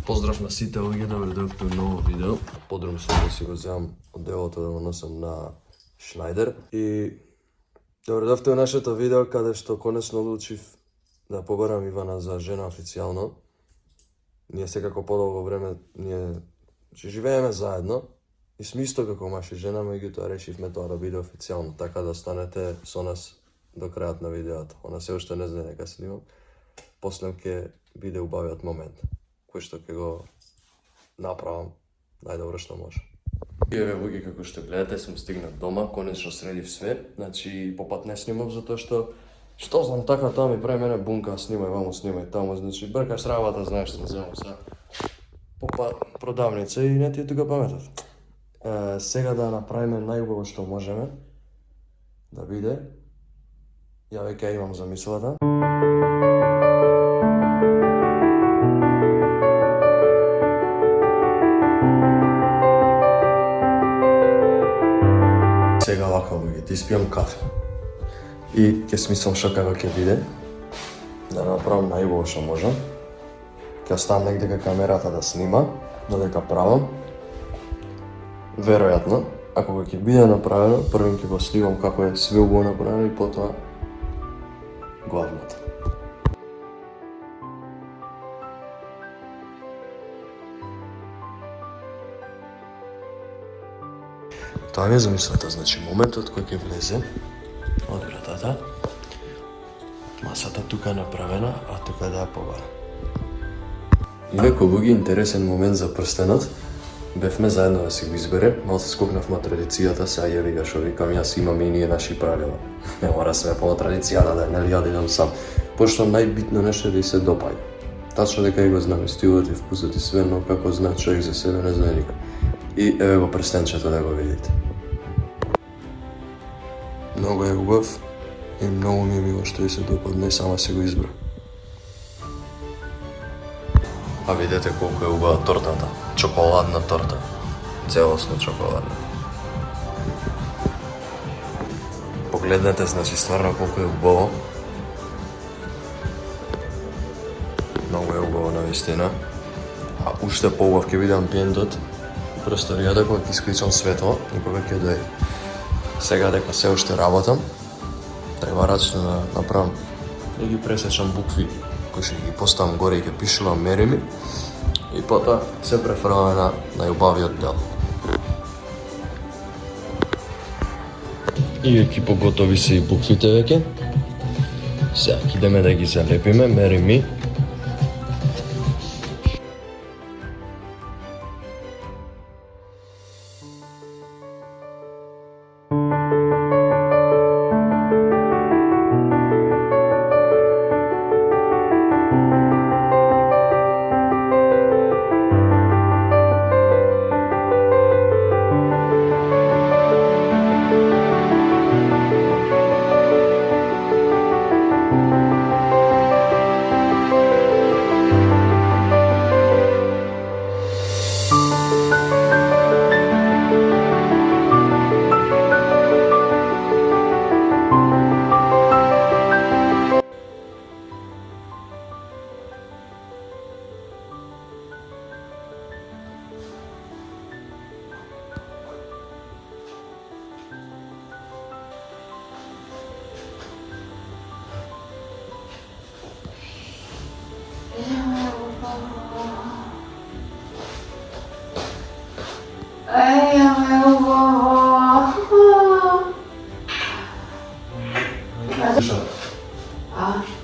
Поздрав на сите луѓе, добре дојдовте во ново видео. Подрум сум да си го земам од делото да го носам на Шнајдер. И добре дојдовте во нашето видео каде што конечно одлучив да побарам Ивана за жена официјално. Ние секако подолго време ќе живееме заедно и сме исто како маж и жена, меѓутоа решивме тоа да биде официјално, така да останете со нас до крајот на видеото. Она се уште не знае дека снимам. После ќе биде убавиот момент, кој што ќе го направам најдобро што може. И еве луѓе, како што гледате, сум стигнат дома, конечно средив све. Значи попат не снимав затоа што знам, така тоа ми прави мене бунка, снимај ваму, снимај таму, значи бркаш работа, знаеш што земам сега. Попа продавница и не ти е тука паметот. Сега да направиме најубаво што можеме да биде. Ја веќе имам замислата. Сега вака луѓе, ти спијам кафе. И ќе смислам што како ќе биде. Да направам најубаво што можам. Ќе оставам негде кај камерата да снима, додека правам. Веројатно, ако ќе биде направено, првен ќе го снимам како е све убаво направено и потоа главното. Тоа ми е замислата, значи моментот кој ќе влезе од вратата, масата тука е направена, а тука да ја побара. Инаку луѓе, интересен момент за прстенот. Бевме заедно да си го избере, мал се скокнавме традицијата, сега ја вика што викам, јас имам и ние наши правила. Не мора се по традицијата да нели ја да идам сам. Пошто најбитно нешто е да и се допаѓа. Тачно дека и го знам стилот и вкусот и све, но како знае човек за себе не знае никој. И еве го прстенчето да го видите. Многу е убав и многу ми е мило што и се допадна и сама си го избра. А видете колку е убава тортата. Чоколадна торта. Целосно чоколадна. Погледнете, значи стварно колку е убаво. Многу е убаво навистина. А уште поубав ќе биде амбиентот у просторијата кога ќе исклучам светло и кога ќе дојде. Сега дека се уште работам, треба рачно да направам и ги пресечам букви кои ќе ги поставам горе и ќе пишувам мерими и потоа се префрламе на најубавиот дел. И екипо готови се и буквите веќе. Сега идеме да ги залепиме, мерими.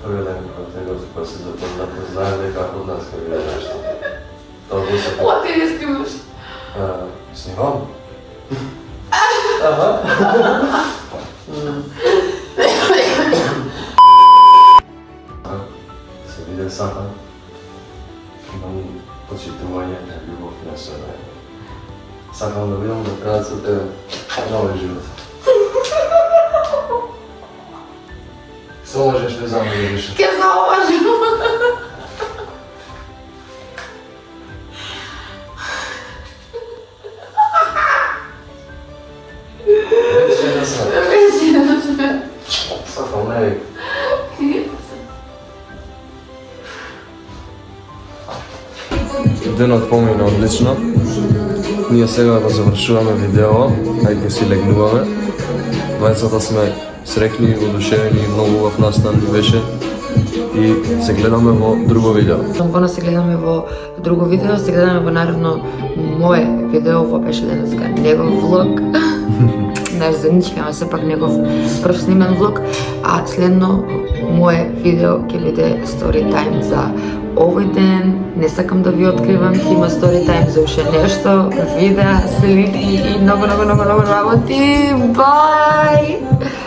Првиот некој него кој се запознат, знае дека од нас ќе биде нешто. Тоа ти не снимаш? Снимам? Се биде сакам. Имам почитување на љубов на себе. Сакам да видам до крајот со тебе нови живот. Се можеш ли замо да вишеш? Ке зауважам. Вече е да сме. Вече е да сме. Сакам не вик. денот помина одлично. Ние сега го завршуваме видео, ајде си легнуваме. Двајцата сме среќни, одушевени, многу убав настан беше и се гледаме во друго видео. Бона се гледаме во друго видео, се гледаме во наредно мое видео, ова беше денеска негов влог. Наш заеднички, ама сепак негов прв снимен влог, а следно мое видео ќе биде story time за овој ден. Не сакам да ви откривам, ќе има story time за уште нешто, видеа, слики и многу работи. Бај!